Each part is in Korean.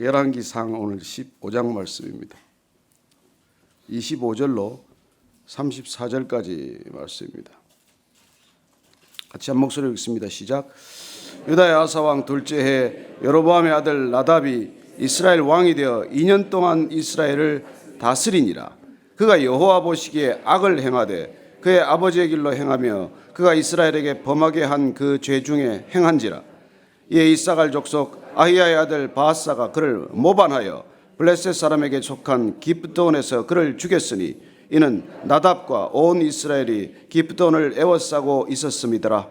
열왕기상 오늘 15장 말씀입니다. 25절로 34절까지 말씀입니다. 같이 한 목소리로 읽습니다. 시작. 유다의 아사 왕 둘째 해 여로보암의 아들 나답이 이스라엘 왕이 되어 2년 동안 이스라엘을 다스리니라. 그가 여호와 보시기에 악을 행하되 그의 아버지의 길로 행하며 그가 이스라엘에게 범하게 한 그 죄 중에 행한지라. 이에 이사갈 족속 아히야의 아들 바하사가 그를 모반하여 블레셋 사람에게 속한 기브온에서 그를 죽였으니 이는 나답과 온 이스라엘이 기브온을 애워싸고 있었음이더라.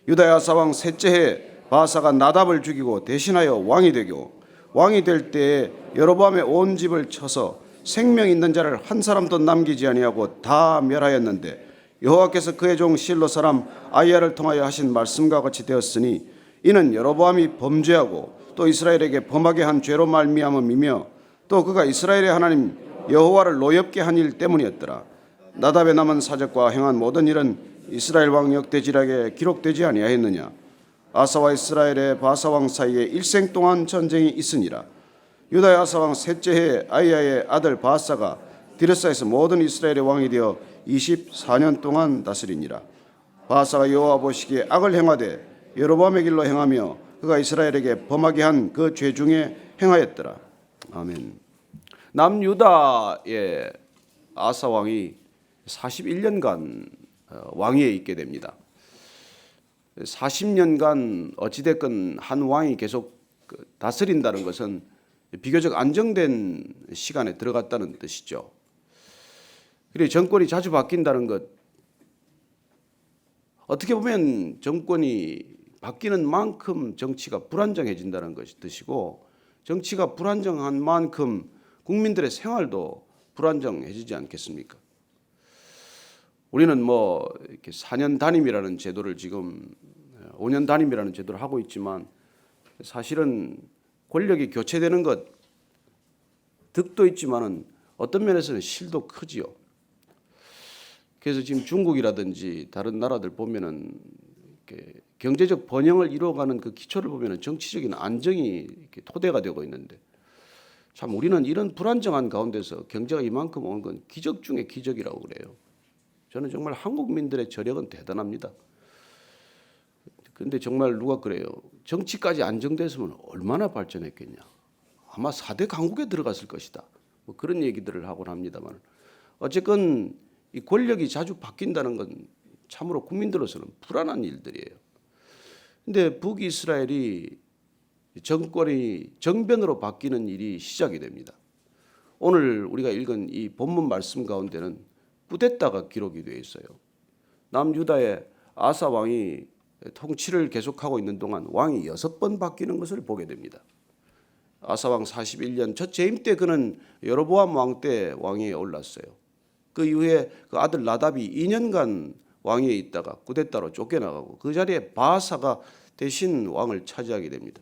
유다의 아사 왕 셋째 해 바하사가 나답을 죽이고 대신하여 왕이 되고 왕이 될 때에 여로보암의 온 집을 쳐서 생명 있는 자를 한 사람도 남기지 아니하고 다 멸하였는데 여호와께서 그의 종 실로 사람 아히야를 통하여 하신 말씀과 같이 되었으니 이는 여로보암이 범죄하고 또 이스라엘에게 범하게 한 죄로 말미암음이며 또 그가 이스라엘의 하나님 여호와를 노엽게 한 일 때문이었더라. 나답의 남은 사적과 행한 모든 일은 이스라엘 왕 역대지략에 기록되지 아니하였느냐. 아사와 이스라엘의 바사 왕 사이에 일생 동안 전쟁이 있으니라. 유다의 아사 왕 셋째 해 아히야의 아들 바하사가 디르사에서 모든 이스라엘의 왕이 되어 24년 동안 다스리니라. 바하사가 여호와 보시기에 악을 행하되 여로보암의 길로 행하며 그가 이스라엘에게 범하게 한 그 죄 중에 행하였더라. 아멘. 남유다의 아사 왕이 41년간 왕위에 있게 됩니다. 40년간 어찌됐건 한 왕이 계속 다스린다는 것은 비교적 안정된 시간에 들어갔다는 뜻이죠. 그리고 정권이 자주 바뀐다는 것, 어떻게 보면 정권이 바뀌는 만큼 정치가 불안정해진다는 것이 뜻이고, 정치가 불안정한 만큼 국민들의 생활도 불안정해지지 않겠습니까? 우리는 이렇게 4년 단임이라는 제도를 지금 5년 단임이라는 제도를 하고 있지만 사실은 권력이 교체되는 것 득도 있지만은 어떤 면에서는 실도 크지요. 그래서 지금 중국이라든지 다른 나라들 보면은 이렇게 경제적 번영을 이루어가는 그 기초를 보면은 정치적인 안정이 이렇게 토대가 되고 있는데, 참 우리는 이런 불안정한 가운데서 경제가 이만큼 오는 건 기적 중에 기적이라고 그래요. 저는 정말 한국민들의 저력은 대단합니다. 그런데 정말 누가 그래요. 정치까지 안정됐으면 얼마나 발전했겠냐. 아마 4대 강국에 들어갔을 것이다. 그런 얘기들을 하곤 합니다만, 어쨌건 이 권력이 자주 바뀐다는 건 참으로 국민들로서는 불안한 일들이에요. 그런데 북이스라엘이 정권이 정변으로 바뀌는 일이 시작이 됩니다. 오늘 우리가 읽은 이 본문 말씀 가운데는 쿠데타가 기록이 되어 있어요. 남유다의 아사 왕이 통치를 계속하고 있는 동안 왕이 6번 바뀌는 것을 보게 됩니다. 아사 왕 41년 첫 재임 때 그는 여로보암 왕 때 왕위에 올랐어요. 그 이후에 그 아들 나답이 2년간 왕위에 있다가 쿠데타로 쫓겨나가고 그 자리에 바하사가 대신 왕을 차지하게 됩니다.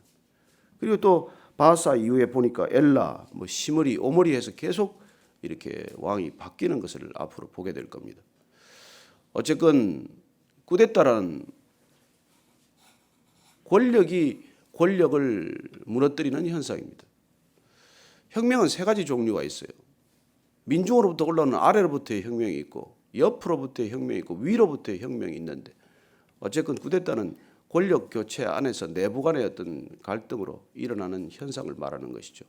그리고 또 바하사 이후에 보니까 엘라, 시므리, 오므리 해서 계속 이렇게 왕이 바뀌는 것을 앞으로 보게 될 겁니다. 어쨌건 쿠데타라는 권력이 권력을 무너뜨리는 현상입니다. 혁명은 3가지 종류가 있어요. 민중으로부터 올라오는 아래로부터의 혁명이 있고, 옆으로부터의 혁명이 있고, 위로부터의 혁명이 있는데, 어쨌건 쿠데타는 권력 교체 안에서 내부 간의 어떤 갈등으로 일어나는 현상을 말하는 것이죠.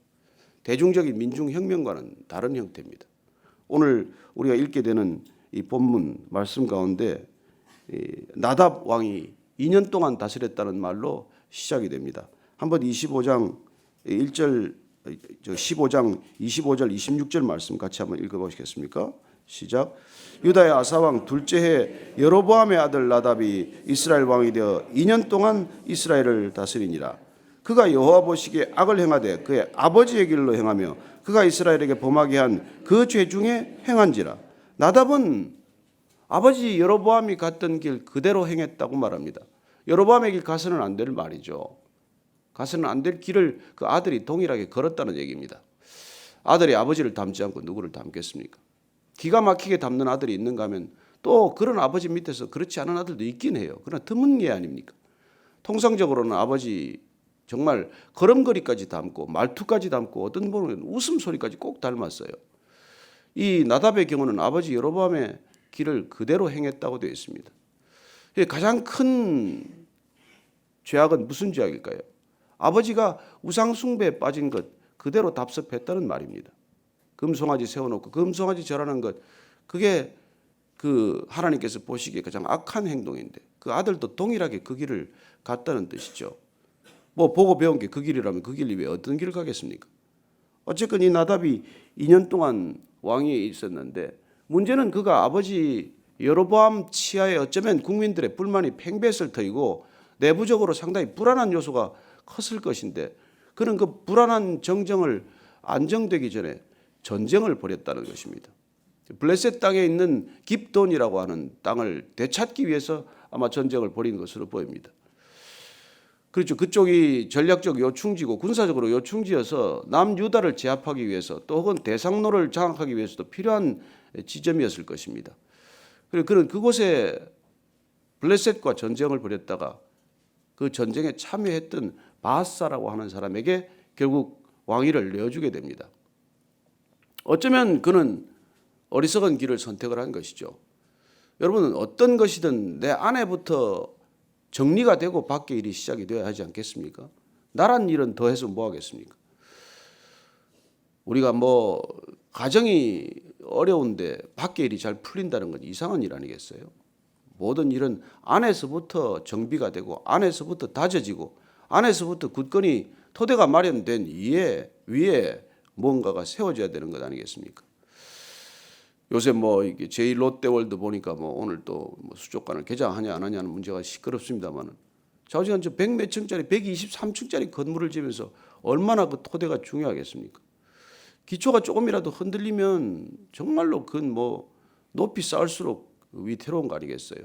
대중적인 민중혁명과는 다른 형태입니다. 오늘 우리가 읽게 되는 이 본문 말씀 가운데 나답 왕이 2년 동안 다스렸다는 말로 시작이 됩니다. 한번 15장 1절, 15장 25절 26절 말씀 같이 한번 읽어보시겠습니까? 시작. 유다의 아사 왕 둘째 해 여로보암의 아들 나답이 이스라엘 왕이 되어 2년 동안 이스라엘을 다스리니라. 그가 여호와 보시기에 악을 행하되 그의 아버지의 길로 행하며 그가 이스라엘에게 범하게 한 그 죄 중에 행한지라. 나답은 아버지 여로보암이 갔던 길 그대로 행했다고 말합니다. 여로보암의 길 가서는 안 될 말이죠. 가서는 안 될 길을 그 아들이 동일하게 걸었다는 얘기입니다. 아들이 아버지를 닮지 않고 누구를 닮겠습니까? 기가 막히게 닮는 아들이 있는가 하면 또 그런 아버지 밑에서 그렇지 않은 아들도 있긴 해요. 그러나 드문 게 아닙니까? 통상적으로는 아버지 정말 걸음걸이까지 닮고 말투까지 닮고 어떤 분은 웃음소리까지 꼭 닮았어요. 이 나답의 경우는 아버지 여로보암의 길을 그대로 행했다고 되어 있습니다. 가장 큰 죄악은 무슨 죄악일까요? 아버지가 우상 숭배에 빠진 것 그대로 답습했다는 말입니다. 금송아지 세워놓고 금송아지 절하는 것, 그게 그 하나님께서 보시기에 가장 악한 행동인데 그 아들도 동일하게 그 길을 갔다는 뜻이죠. 뭐 보고 배운 게 그 길이라면 그 길이 왜 어떤 길을 가겠습니까? 어쨌건 이 나답이 2년 동안 왕위에 있었는데 문제는 그가 아버지 여로보암 치하에 어쩌면 국민들의 불만이 팽배했을 터이고 내부적으로 상당히 불안한 요소가 컸을 것인데 그는 그 불안한 정정을 안정되기 전에 전쟁을 벌였다는 것입니다. 블레셋 땅에 있는 깁돈이라고 하는 땅을 되찾기 위해서 아마 전쟁을 벌인 것으로 보입니다. 그렇죠. 그쪽이 전략적 요충지고 군사적으로 요충지여서 남유다를 제압하기 위해서 또 혹은 대상로를 장악하기 위해서도 필요한 지점이었을 것입니다. 그리고 그는 그곳에 블레셋과 전쟁을 벌였다가 그 전쟁에 참여했던 바사라고 하는 사람에게 결국 왕위를 내어주게 됩니다. 어쩌면 그는 어리석은 길을 선택을 한 것이죠. 여러분은 어떤 것이든 내 안에부터 정리가 되고 밖의 일이 시작이 되어야 하지 않겠습니까? 나란 일은 더해서 뭐 하겠습니까? 우리가 뭐 가정이 어려운데 밖의 일이 잘 풀린다는 건 이상한 일 아니겠어요? 모든 일은 안에서부터 정비가 되고 안에서부터 다져지고 안에서부터 굳건히 토대가 마련된 위에 뭔가가 세워져야 되는 것 아니겠습니까? 요새 뭐 이게 제1롯데월드 보니까 뭐 오늘 또 뭐 수족관을 개장하냐 안 하냐는 문제가 시끄럽습니다만은 좌우지간 저 100몇 층짜리 123층짜리 건물을 지면서 얼마나 그 토대가 중요하겠습니까? 기초가 조금이라도 흔들리면 정말로 그건 뭐 높이 쌓을수록 위태로운 거 아니겠어요?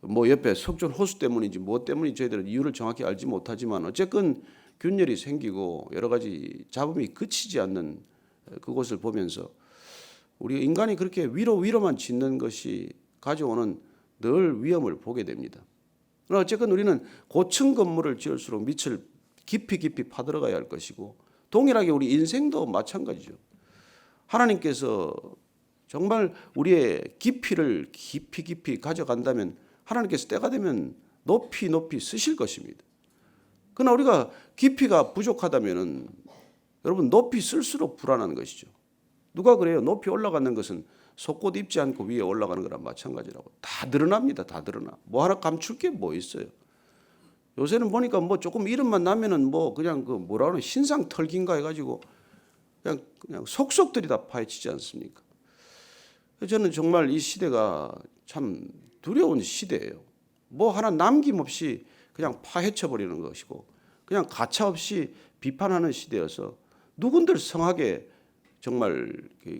뭐 옆에 석촌 호수 때문인지 뭐 때문인지 저희들은 이유를 정확히 알지 못하지만 어쨌건 균열이 생기고 여러 가지 잡음이 그치지 않는 그곳을 보면서 우리 인간이 그렇게 위로만 짓는 것이 가져오는 늘 위험을 보게 됩니다. 그러나 어쨌건 우리는 고층 건물을 지을수록 밑을 깊이 파들어가야 할 것이고 동일하게 우리 인생도 마찬가지죠. 하나님께서 정말 우리의 깊이를 깊이 가져간다면 하나님께서 때가 되면 높이 쓰실 것입니다. 그러나 우리가 깊이가 부족하다면은 여러분 높이 쓸수록 불안한 것이죠. 누가 그래요? 높이 올라가는 것은 속옷 입지 않고 위에 올라가는 거랑 마찬가지라고. 다 드러납니다. 다 드러나. 뭐 하나 감출 게 뭐 있어요? 요새는 보니까 뭐 조금 이름만 나면은 뭐 그냥 그 뭐라 그러나 신상 털기인가 해가지고 그냥 속속들이 다 파헤치지 않습니까? 저는 정말 이 시대가 참 두려운 시대예요. 뭐 하나 남김없이 그냥 파헤쳐 버리는 것이고 그냥 가차없이 비판하는 시대여서 누군들 성하게 정말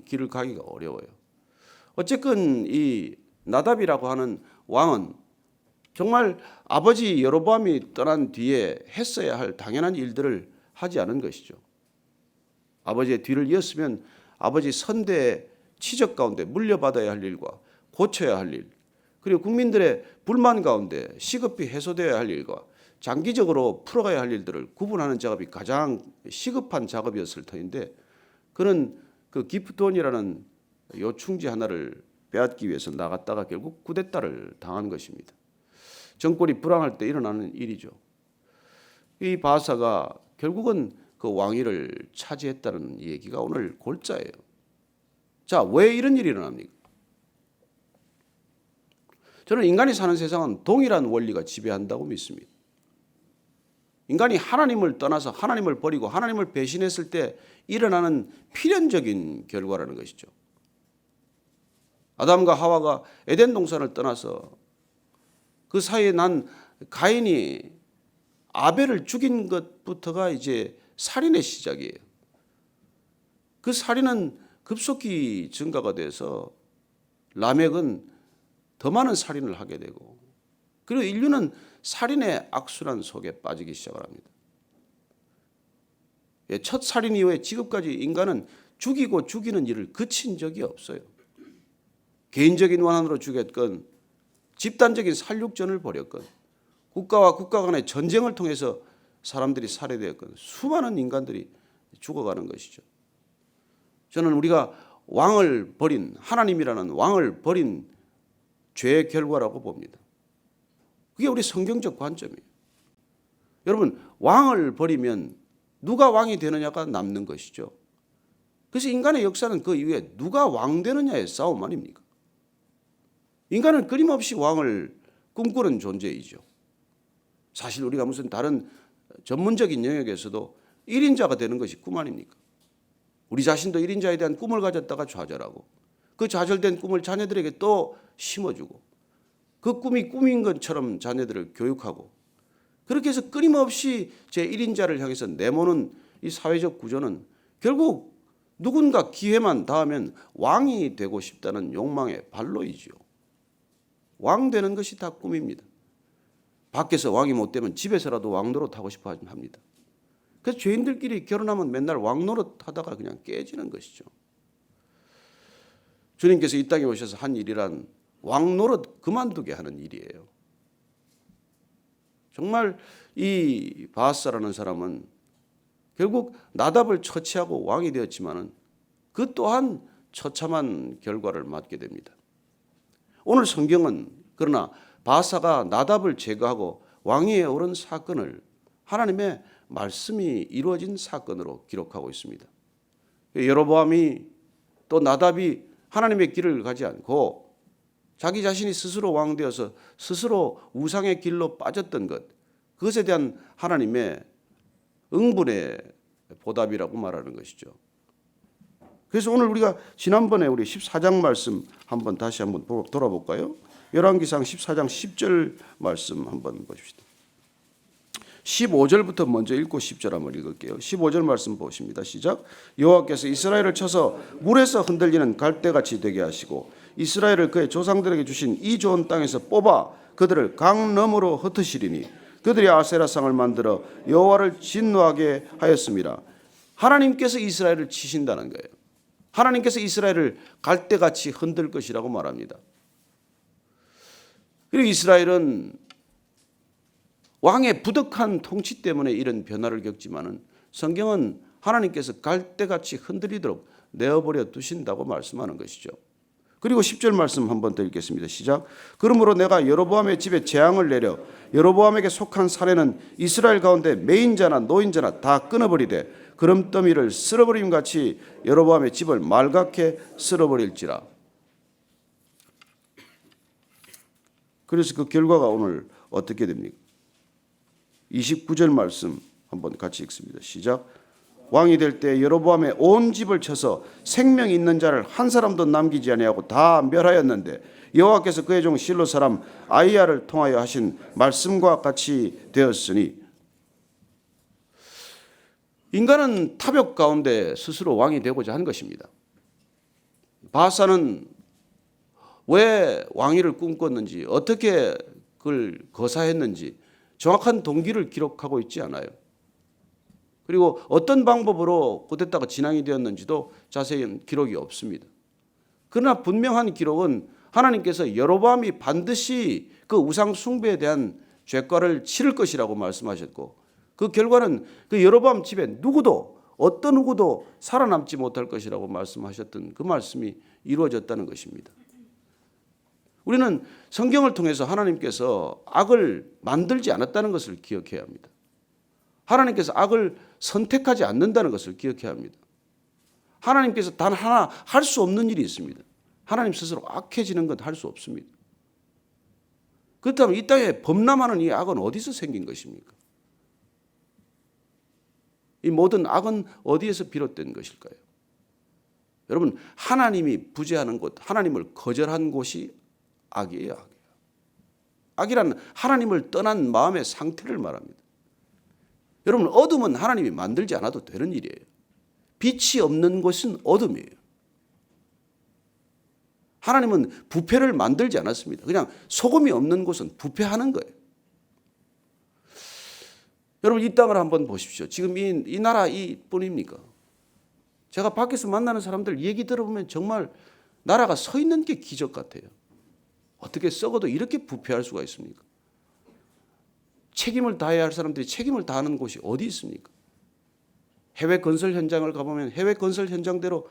길을 가기가 어려워요. 어쨌건 이 나답이라고 하는 왕은 정말 아버지 여로보암이 떠난 뒤에 했어야 할 당연한 일들을 하지 않은 것이죠. 아버지의 뒤를 이었으면 아버지 선대의 치적 가운데 물려받아야 할 일과 고쳐야 할 일, 그리고 국민들의 불만 가운데 시급히 해소되어야 할 일과 장기적으로 풀어가야 할 일들을 구분하는 작업이 가장 시급한 작업이었을 터인데 그는 그 기프돈이라는 요충지 하나를 빼앗기 위해서 나갔다가 결국 쿠데타를 당한 것입니다. 정권이 불황할 때 일어나는 일이죠. 이 바사가 결국은 그 왕위를 차지했다는 얘기가 오늘 골자예요. 자, 왜 이런 일이 일어납니까? 저는 인간이 사는 세상은 동일한 원리가 지배한다고 믿습니다. 인간이 하나님을 떠나서 하나님을 버리고 하나님을 배신했을 때 일어나는 필연적인 결과라는 것이죠. 아담과 하와가 에덴 동산을 떠나서 그 사이에 난 가인이 아벨을 죽인 것부터가 이제 살인의 시작이에요. 그 살인은 급속히 증가가 돼서 라멕은 더 많은 살인을 하게 되고 그리고 인류는 살인의 악순환 속에 빠지기 시작을 합니다. 첫 살인 이후에 지금까지 인간은 죽이고 죽이는 일을 그친 적이 없어요. 개인적인 원한으로 죽였건 집단적인 살육전을 벌였건 국가와 국가 간의 전쟁을 통해서 사람들이 살해되었건 수많은 인간들이 죽어가는 것이죠. 저는 우리가 왕을 버린, 하나님이라는 왕을 버린 죄의 결과라고 봅니다. 그게 우리 성경적 관점이에요. 여러분, 왕을 버리면 누가 왕이 되느냐가 남는 것이죠. 그래서 인간의 역사는 그 이후에 누가 왕 되느냐의 싸움 아닙니까? 인간은 끊임없이 왕을 꿈꾸는 존재이죠. 사실 우리가 무슨 다른 전문적인 영역에서도 1인자가 되는 것이 꿈 아닙니까? 우리 자신도 1인자에 대한 꿈을 가졌다가 좌절하고 그 좌절된 꿈을 자녀들에게 또 심어주고 그 꿈이 꿈인 것처럼 자녀들을 교육하고 그렇게 해서 끊임없이 제1인자를 향해서 내모는 이 사회적 구조는 결국 누군가 기회만 닿으면 왕이 되고 싶다는 욕망의 발로이죠. 왕 되는 것이 다 꿈입니다. 밖에서 왕이 못 되면 집에서라도 왕 노릇하고 싶어 합니다. 그래서 죄인들끼리 결혼하면 맨날 왕 노릇하다가 그냥 깨지는 것이죠. 주님께서 이 땅에 오셔서 한 일이란 왕 노릇 그만두게 하는 일이에요. 정말 이 바아사라는 사람은 결국 나답을 처치하고 왕이 되었지만은 그 또한 처참한 결과를 맞게 됩니다. 오늘 성경은 그러나 바아사가 나답을 제거하고 왕위에 오른 사건을 하나님의 말씀이 이루어진 사건으로 기록하고 있습니다. 여로보암이 또 나답이 하나님의 길을 가지 않고 자기 자신이 스스로 왕 되어서 스스로 우상의 길로 빠졌던 것, 그것에 대한 하나님의 응분의 보답이라고 말하는 것이죠. 그래서 오늘 우리가 지난번에 우리 14장 말씀 다시 한번 돌아볼까요? 열왕기상 14장 10절 말씀 한번 보십시다. 15절부터 먼저 읽고 10절 한번 읽을게요. 15절 말씀 보십니다. 시작. 여호와께서 이스라엘을 쳐서 물에서 흔들리는 갈대같이 되게 하시고 이스라엘을 그의 조상들에게 주신 이 좋은 땅에서 뽑아 그들을 강 너머로 흩으시리니 그들이 아세라상을 만들어 여호와를 진노하게 하였습니다. 하나님께서 이스라엘을 치신다는 거예요. 하나님께서 이스라엘을 갈대같이 흔들 것이라고 말합니다. 그리고 이스라엘은 왕의 부득한 통치 때문에 이런 변화를 겪지만은 성경은 하나님께서 갈대같이 흔들리도록 내어버려 두신다고 말씀하는 것이죠. 그리고 10절 말씀 한번 더 읽겠습니다. 시작. 그러므로 내가 여로보암의 집에 재앙을 내려 여로보암에게 속한 사내는 이스라엘 가운데 매인자나 노인자나 다 끊어버리되 그름더미를 쓸어버림 같이 여로보암의 집을 말갛게 쓸어버릴지라. 그래서 그 결과가 오늘 어떻게 됩니까? 29절 말씀 한번 같이 읽습니다. 시작. 왕이 될 때 여로보암의 온 집을 쳐서 생명 있는 자를 한 사람도 남기지 아니하고 다 멸하였는데 여호와께서 그의 종 실로 사람 아이야를 통하여 하신 말씀과 같이 되었으니. 인간은 탐욕 가운데 스스로 왕이 되고자 한 것입니다. 바아사는 왜 왕위를 꿈꿨는지 어떻게 그걸 거사했는지 정확한 동기를 기록하고 있지 않아요. 그리고 어떤 방법으로 그랬다가 진앙이 되었는지도 자세히 기록이 없습니다. 그러나 분명한 기록은 하나님께서 여로보암이 반드시 그 우상 숭배에 대한 죄과를 치를 것이라고 말씀하셨고 그 결과는 그 여로보암 집에 어떤 누구도 살아남지 못할 것이라고 말씀하셨던 그 말씀이 이루어졌다는 것입니다. 우리는 성경을 통해서 하나님께서 악을 만들지 않았다는 것을 기억해야 합니다. 하나님께서 악을 선택하지 않는다는 것을 기억해야 합니다. 하나님께서 단 하나 할 수 없는 일이 있습니다. 하나님 스스로 악해지는 건 할 수 없습니다. 그렇다면 이 땅에 범람하는 이 악은 어디서 생긴 것입니까? 이 모든 악은 어디에서 비롯된 것일까요? 여러분, 하나님이 부재하는 곳, 하나님을 거절한 곳이 악이에요. 악이란 하나님을 떠난 마음의 상태를 말합니다. 여러분, 어둠은 하나님이 만들지 않아도 되는 일이에요. 빛이 없는 곳은 어둠이에요. 하나님은 부패를 만들지 않았습니다. 그냥 소금이 없는 곳은 부패하는 거예요. 여러분, 이 땅을 한번 보십시오. 지금 이 나라 이뿐입니까? 제가 밖에서 만나는 사람들 얘기 들어보면 정말 나라가 서 있는 게 기적 같아요. 어떻게 썩어도 이렇게 부패할 수가 있습니까? 책임을 다해야 할 사람들이 책임을 다하는 곳이 어디 있습니까? 해외 건설 현장을 가보면 해외 건설 현장대로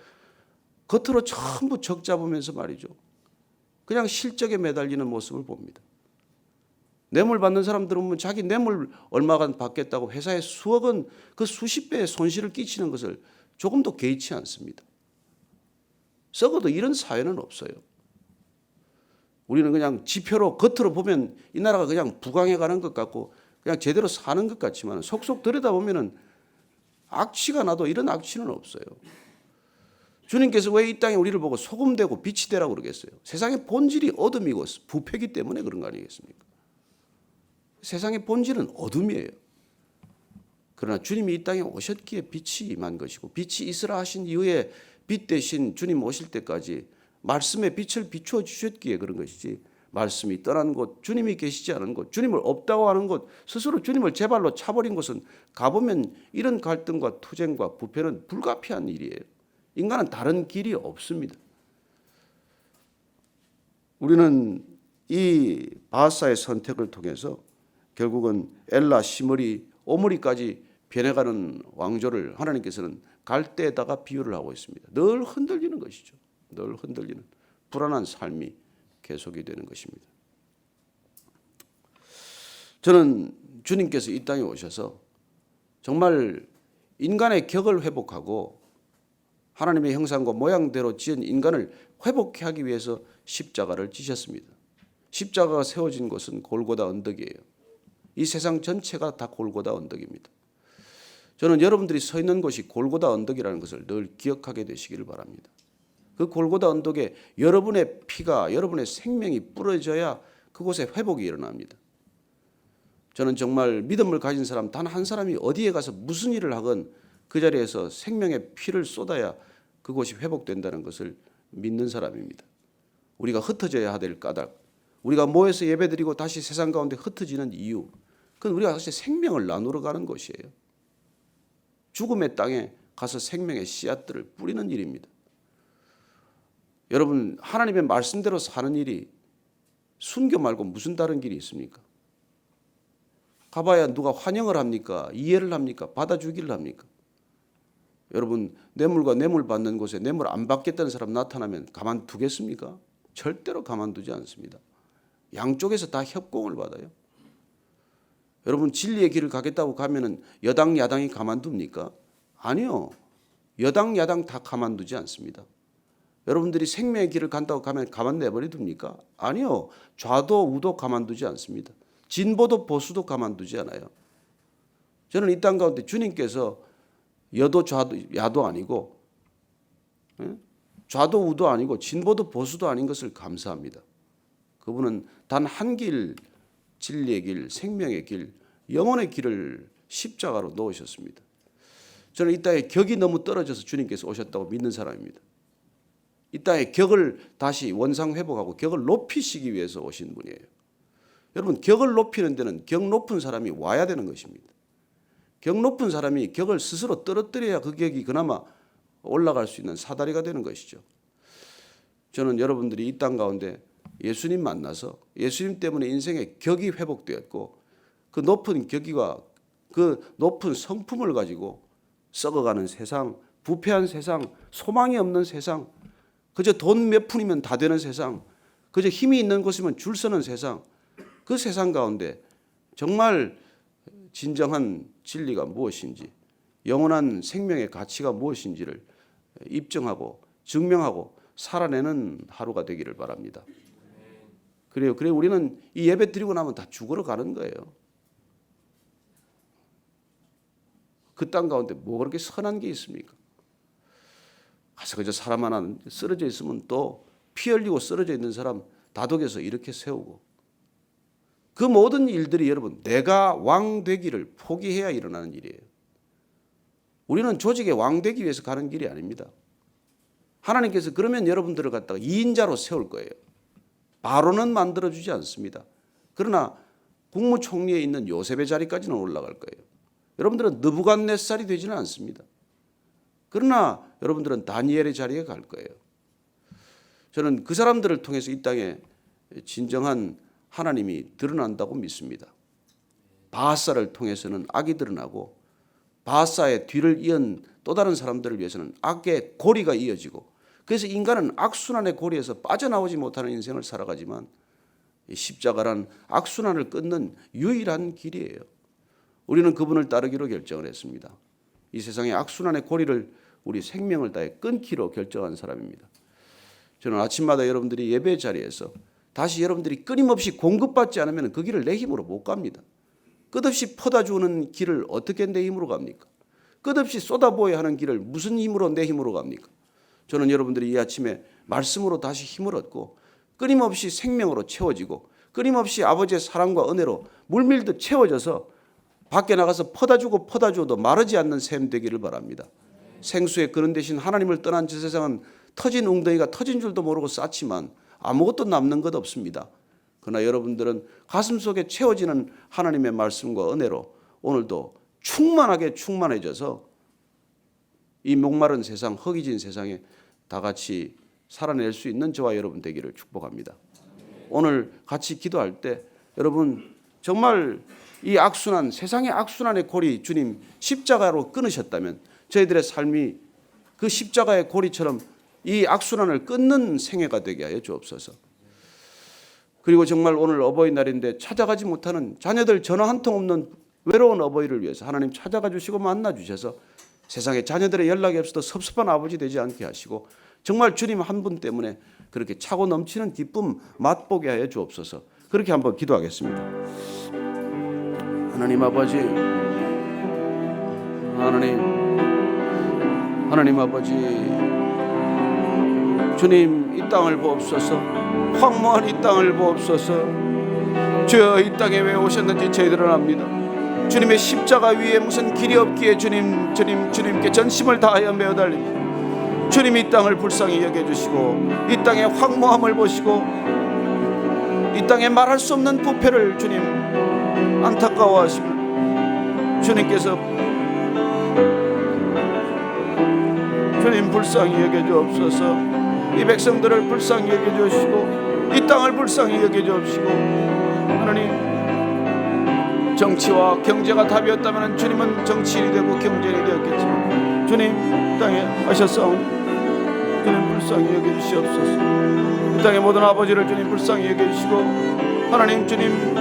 겉으로 전부 적 잡으면서 말이죠. 그냥 실적에 매달리는 모습을 봅니다. 뇌물 받는 사람들은 보면 자기 뇌물 얼마간 받겠다고 회사에 수억 원, 그 수십 배의 손실을 끼치는 것을 조금도 개의치 않습니다. 썩어도 이런 사회는 없어요. 우리는 그냥 지표로 겉으로 보면 이 나라가 그냥 부강해 가는 것 같고 그냥 제대로 사는 것 같지만 속속 들여다보면 악취가 나도 이런 악취는 없어요. 주님께서 왜 이 땅에 우리를 보고 소금 되고 빛이 되라고 그러겠어요? 세상의 본질이 어둠이고 부패기 때문에 그런 거 아니겠습니까? 세상의 본질은 어둠이에요. 그러나 주님이 이 땅에 오셨기에 빛이 임한 것이고 빛이 있으라 하신 이후에 빛 대신 주님 오실 때까지 말씀의 빛을 비추어 주셨기에 그런 것이지, 말씀이 떠난 곳, 주님이 계시지 않은 곳, 주님을 없다고 하는 곳, 스스로 주님을 제 발로 차버린 곳은 가보면 이런 갈등과 투쟁과 부패는 불가피한 일이에요. 인간은 다른 길이 없습니다. 우리는 이 바하사의 선택을 통해서 결국은 엘라, 시므리, 오므리까지 변해가는 왕조를 하나님께서는 갈대에다가 비유를 하고 있습니다. 늘 흔들리는 것이죠. 늘 흔들리는 불안한 삶이 계속이 되는 것입니다. 저는 주님께서 이 땅에 오셔서 정말 인간의 격을 회복하고 하나님의 형상과 모양대로 지은 인간을 회복케 하기 위해서 십자가를 지셨습니다. 십자가가 세워진 곳은 골고다 언덕이에요. 이 세상 전체가 다 골고다 언덕입니다. 저는 여러분들이 서 있는 곳이 골고다 언덕이라는 것을 늘 기억하게 되시기를 바랍니다. 그 골고다 언덕에 여러분의 피가, 여러분의 생명이 뿌려져야 그곳에 회복이 일어납니다. 저는 정말 믿음을 가진 사람 단 한 사람이 어디에 가서 무슨 일을 하건 그 자리에서 생명의 피를 쏟아야 그곳이 회복된다는 것을 믿는 사람입니다. 우리가 흩어져야 될 까닭, 우리가 모여서 예배드리고 다시 세상 가운데 흩어지는 이유, 그건 우리가 사실 생명을 나누러 가는 곳이에요. 죽음의 땅에 가서 생명의 씨앗들을 뿌리는 일입니다. 여러분, 하나님의 말씀대로 사는 일이 순교 말고 무슨 다른 길이 있습니까? 가봐야 누가 환영을 합니까? 이해를 합니까? 받아주기를 합니까? 여러분, 뇌물과 뇌물 받는 곳에 뇌물 안 받겠다는 사람 나타나면 가만두겠습니까? 절대로 가만두지 않습니다. 양쪽에서 다 협공을 받아요. 여러분, 진리의 길을 가겠다고 가면은 여당 야당이 가만둡니까? 아니요. 여당 야당 다 가만두지 않습니다. 여러분들이 생명의 길을 간다고 가면 가만 내버려 둡니까? 아니요. 좌도 우도 가만두지 않습니다. 진보도 보수도 가만두지 않아요. 저는 이 땅 가운데 주님께서 여도 좌도 야도 아니고 좌도 우도 아니고 진보도 보수도 아닌 것을 감사합니다. 그분은 단 한 길, 진리의 길, 생명의 길, 영혼의 길을 십자가로 놓으셨습니다. 저는 이 땅에 격이 너무 떨어져서 주님께서 오셨다고 믿는 사람입니다. 이 땅에 격을 다시 원상 회복하고 격을 높이시기 위해서 오신 분이에요. 여러분, 격을 높이는 데는 격 높은 사람이 와야 되는 것입니다. 격 높은 사람이 격을 스스로 떨어뜨려야 그 격이 그나마 올라갈 수 있는 사다리가 되는 것이죠. 저는 여러분들이 이 땅 가운데 예수님 만나서 예수님 때문에 인생의 격이 회복되었고 그 높은 격이와 그 높은 성품을 가지고 썩어가는 세상, 부패한 세상, 소망이 없는 세상, 그저 돈 몇 푼이면 다 되는 세상, 그저 힘이 있는 곳이면 줄 서는 세상, 그 세상 가운데 정말 진정한 진리가 무엇인지, 영원한 생명의 가치가 무엇인지를 입증하고 증명하고 살아내는 하루가 되기를 바랍니다. 그래요. 우리는 이 예배 드리고 나면 다 죽으러 가는 거예요. 그 땅 가운데 뭐 그렇게 선한 게 있습니까? 가서 그저 사람 하나 쓰러져 있으면 또 피 흘리고 쓰러져 있는 사람 다독여서 이렇게 세우고, 그 모든 일들이 여러분 내가 왕 되기를 포기해야 일어나는 일이에요. 우리는 조직의 왕 되기 위해서 가는 길이 아닙니다. 하나님께서 그러면 여러분들을 갖다가 2인자로 세울 거예요. 바로는 만들어주지 않습니다. 그러나 국무총리에 있는 요셉의 자리까지는 올라갈 거예요. 여러분들은 느부갓네살이 되지는 않습니다. 그러나 여러분들은 다니엘의 자리에 갈 거예요. 저는 그 사람들을 통해서 이 땅에 진정한 하나님이 드러난다고 믿습니다. 바하사를 통해서는 악이 드러나고 바하사의 뒤를 이은 또 다른 사람들을 위해서는 악의 고리가 이어지고, 그래서 인간은 악순환의 고리에서 빠져나오지 못하는 인생을 살아가지만 이 십자가란 악순환을 끊는 유일한 길이에요. 우리는 그분을 따르기로 결정을 했습니다. 이 세상의 악순환의 고리를 우리 생명을 다해 끊기로 결정한 사람입니다. 저는 아침마다 여러분들이 예배 자리에서 다시 여러분들이 끊임없이 공급받지 않으면 그 길을 내 힘으로 못 갑니다. 끝없이 퍼다주는 길을 어떻게 내 힘으로 갑니까? 끝없이 쏟아부어야 하는 길을 무슨 힘으로 내 힘으로 갑니까? 저는 여러분들이 이 아침에 말씀으로 다시 힘을 얻고 끊임없이 생명으로 채워지고 끊임없이 아버지의 사랑과 은혜로 물밀듯 채워져서 밖에 나가서 퍼다주고 퍼다주어도 마르지 않는 샘 되기를 바랍니다. 생수의 그런 대신 하나님을 떠난 저 세상은 터진 웅덩이가 터진 줄도 모르고 쌓지만 아무것도 남는 것 없습니다. 그러나 여러분들은 가슴 속에 채워지는 하나님의 말씀과 은혜로 오늘도 충만하게 충만해져서 이 목마른 세상, 허기진 세상에 다 같이 살아낼 수 있는 저와 여러분 되기를 축복합니다. 오늘 같이 기도할 때 여러분 정말 이 악순환, 세상의 악순환의 고리 주님 십자가로 끊으셨다면 저희들의 삶이 그 십자가의 고리처럼 이 악순환을 끊는 생애가 되게 하여 주옵소서. 그리고 정말 오늘 어버이날인데 찾아가지 못하는 자녀들 전화 한 통 없는 외로운 어버이를 위해서 하나님 찾아가 주시고 만나 주셔서 세상에 자녀들의 연락이 없어도 섭섭한 아버지 되지 않게 하시고 정말 주님 한 분 때문에 그렇게 차고 넘치는 기쁨 맛보게 하여 주옵소서. 그렇게 한번 기도하겠습니다. 하나님 아버지, 하나님 아버지, 주님 이 땅을 보옵소서. 황무한 이 땅을 보옵소서. 주여 이 땅에 왜 오셨는지 저희들은 압니다. 주님의 십자가 위에 무슨 길이 없기에 주님께 전심을 다하여 메어 달립니다. 주님 이 땅을 불쌍히 여겨주시고 이 땅의 황무함을 보시고 이 땅에 말할 수 없는 부패를 주님 안타까워하시고 주님께서 주님 불쌍히 여겨주옵소서. 이 백성들을 불쌍히 여겨주시고 이 땅을 불쌍히 여겨주옵시고 하나님 정치와 경제가 답이었다면 주님은 정치인이 되고 경제인이 되었겠지만 주님 땅에 하셨사오니 주님 불쌍히 여겨주시옵소서. 이 땅의 모든 아버지를 주님 불쌍히 여겨주시고 하나님 주님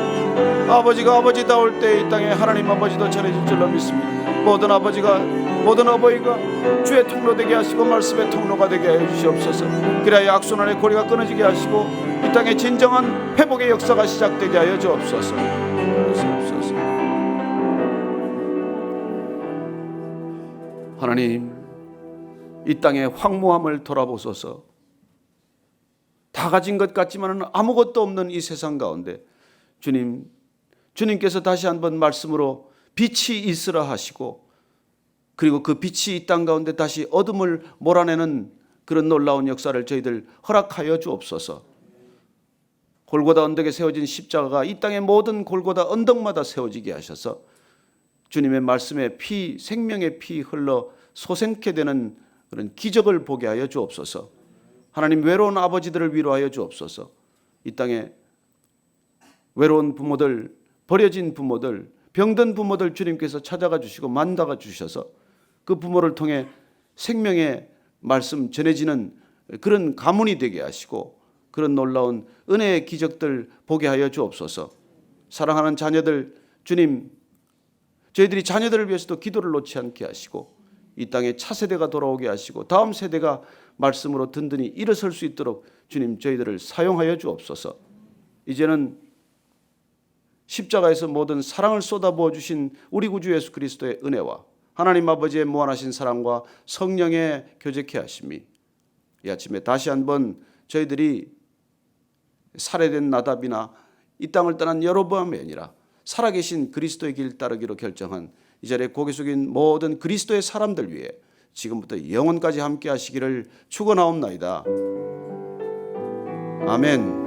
아버지가 아버지다울 때 이 땅에 하나님 아버지도 전해질 줄로 믿습니다. 모든 아버지가 모든 어버이가 주의 통로 되게 하시고 말씀의 통로가 되게 하여 주시옵소서. 그래야 악순환의 고리가 끊어지게 하시고 이 땅에 진정한 회복의 역사가 시작되게 하여 주옵소서. 하나님 이 땅의 황무함을 돌아보소서. 다 가진 것 같지만 아무것도 없는 이 세상 가운데 주님께서 다시 한번 말씀으로 빛이 있으라 하시고 그리고 그 빛이 이 땅 가운데 다시 어둠을 몰아내는 그런 놀라운 역사를 저희들 허락하여 주옵소서. 골고다 언덕에 세워진 십자가가 이 땅의 모든 골고다 언덕마다 세워지게 하셔서 주님의 말씀에 피, 생명의 피 흘러 솟게 되는 그런 기적을 보게 하여 주옵소서. 하나님 외로운 아버지들을 위로하여 주옵소서. 이 땅에 외로운 부모들, 버려진 부모들, 병든 부모들 주님께서 찾아가 주시고 만나가 주셔서 그 부모를 통해 생명의 말씀 전해지는 그런 가문이 되게 하시고 그런 놀라운 은혜의 기적들 보게 하여 주옵소서. 사랑하는 자녀들 주님 저희들이 자녀들을 위해서도 기도를 놓지 않게 하시고 이 땅에 차세대가 돌아오게 하시고 다음 세대가 말씀으로 든든히 일어설 수 있도록 주님 저희들을 사용하여 주옵소서. 이제는 십자가에서 모든 사랑을 쏟아부어 주신 우리 구주 예수 그리스도의 은혜와 하나님 아버지의 무한하신 사랑과 성령의 교제케 하심이 이 아침에 다시 한번 저희들이 살해된 나답이나 이 땅을 떠난 여로보암이 아니라 살아계신 그리스도의 길 따르기로 결정한 이 자리에 고개 숙인 모든 그리스도의 사람들 위해 지금부터 영원까지 함께 하시기를 축원하옵나이다. 아멘.